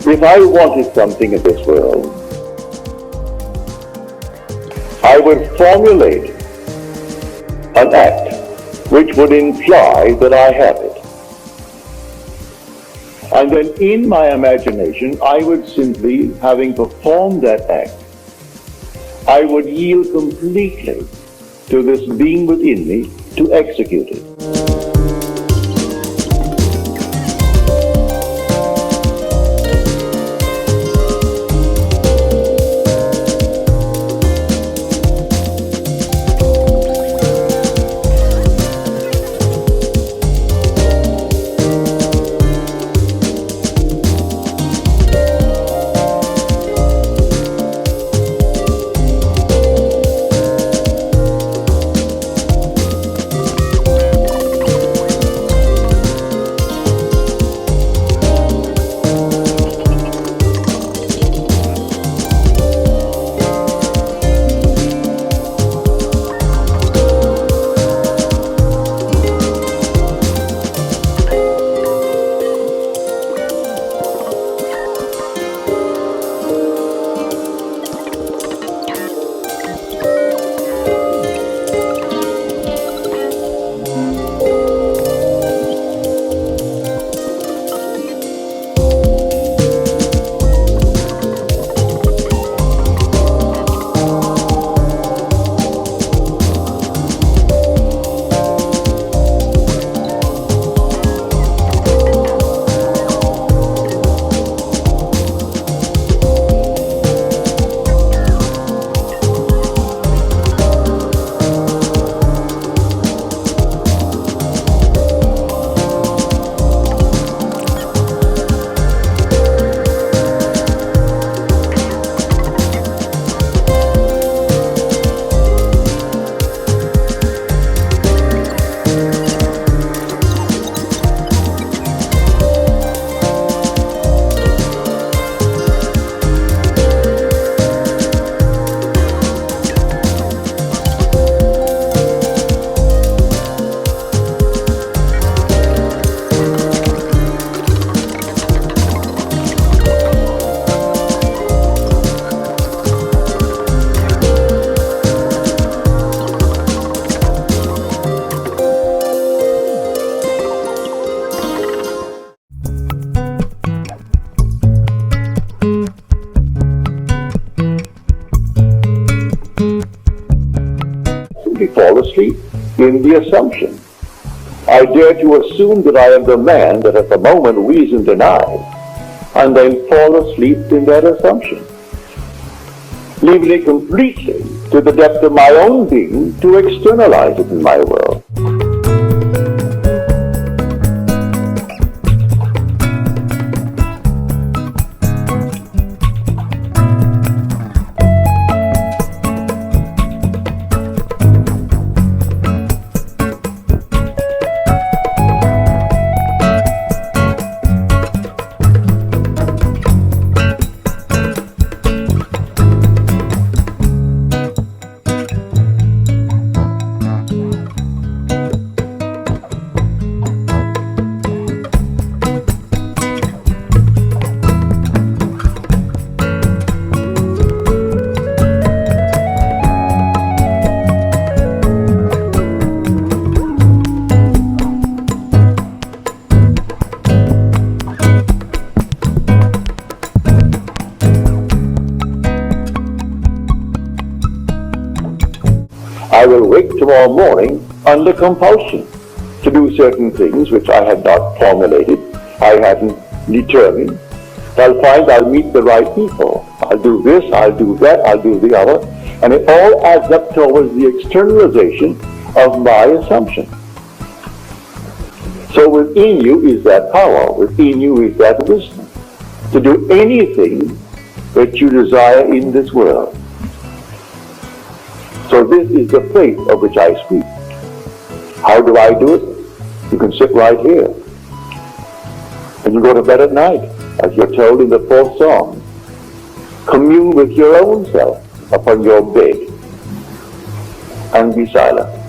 If I wanted something in this world, I would formulate an act which would imply that I have it. And then in my imagination, I would simply, having performed that act, I would yield completely to this being within me to execute it. Fall asleep in the assumption. I dare to assume that I am the man that at the moment reason denies, and then fall asleep in that assumption, leaving it completely to the depth of my own being to externalize it in my world. I will wake tomorrow morning under compulsion to do certain things which I had not formulated, I hadn't determined. I'll find I'll meet the right people. I'll do this, I'll do that, I'll do the other. And it all adds up towards the externalization of my assumption. So within you is that power, within you is that wisdom to do anything that you desire in this world. So this is the faith of which I speak. How do I do it? You can sit right here. And you go to bed at night, as you're told in the 4th Psalm. Commune with your own self upon your bed and be silent.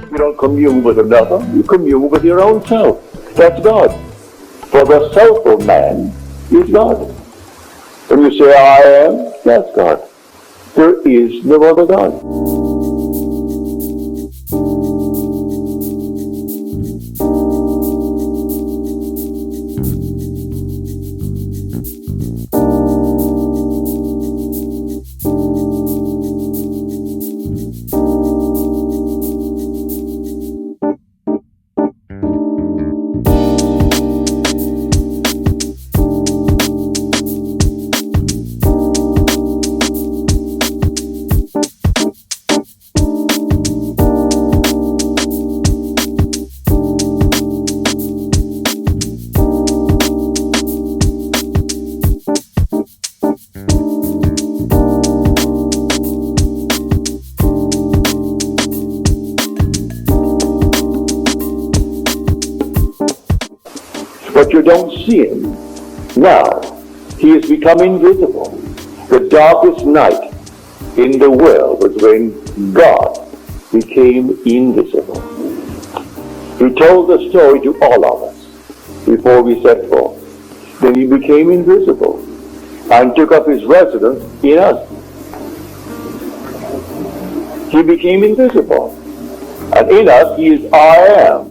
You don't commune with another, you commune with your own self. That's God. For the self of man is God. When you say I am, that's God. There is no other God. But you don't see him now. He has become invisible. The darkest night in the world was when God became invisible. He told the story to all of us before we set forth. Then he became invisible and took up his residence in us. He became invisible. And in us he is I am.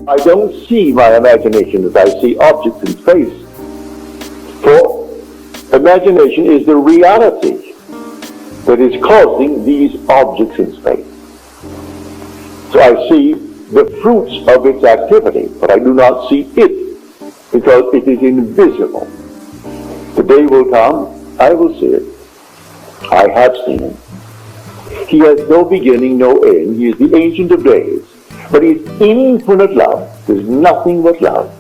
I don't see my imagination as I see objects in space. For imagination is the reality that is causing these objects in space. So I see the fruits of its activity, but I do not see it because it is invisible. The day will come, I will see it. I have seen him. He has no beginning, no end. He is the Ancient of Days. But his infinite love is nothing but love.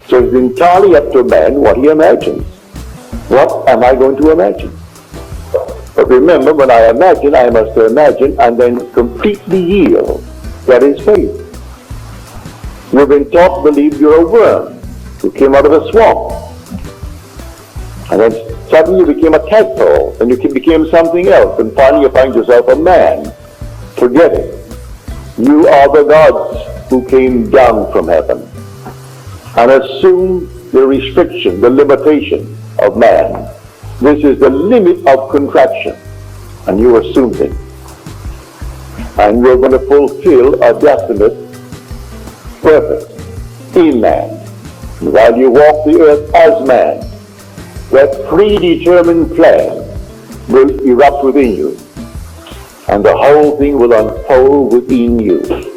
So it's entirely up to man what he imagines. What am I going to imagine? But remember, when I imagine, I must imagine and then completely yield. That is faith. You've been taught to believe you're a worm who came out of a swamp. And then suddenly you became a tadpole, and you became something else, and finally you find yourself a man. Forget it. You are the gods who came down from heaven and assume the restriction, the limitation of man. This is the limit of contraction, and you assumed it. And you're going to fulfill a definite purpose in man. While you walk the earth as man, that predetermined plan will erupt within you, and the whole thing will unfold within you.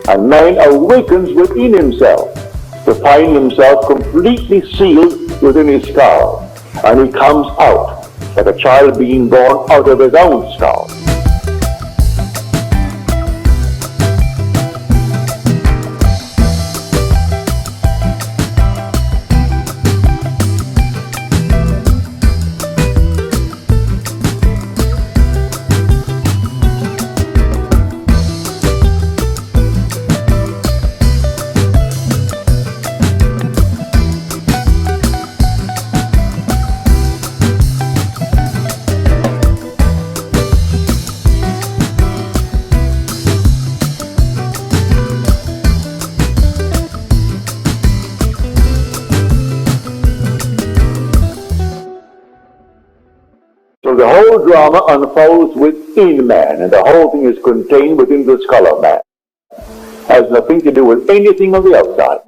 And man awakens within himself to find himself completely sealed within his skull. And he comes out like a child being born out of his own skull. So the whole drama unfolds within man, and the whole thing is contained within the skull of man. Has nothing to do with anything on the outside.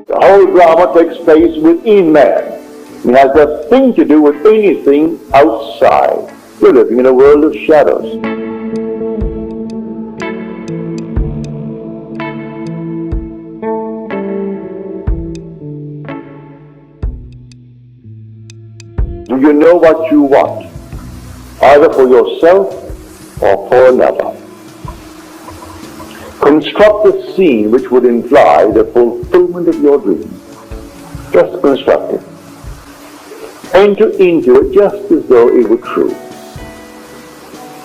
The whole drama takes place within man. It has nothing to do with anything outside. We're living in a world of shadows. Do you know what you want, either for yourself or for another? Construct a scene which would imply the fulfillment of your dream. Just construct it. Enter into it just as though it were true.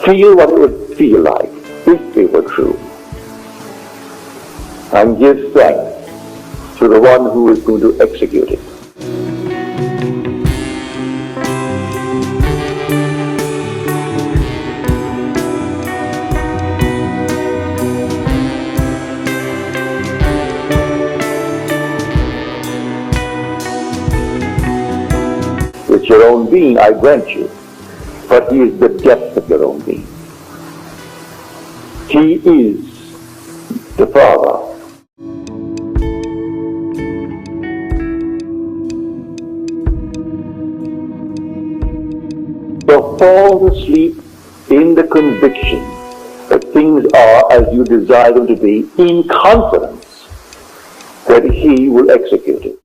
Feel what it would feel like. if it were true, and give thanks to the one who is going to execute it. It's your own being, I grant you, but he is the depth of your own being. He is the Father. So fall asleep in the conviction that things are as you desire them to be, in confidence that he will execute it.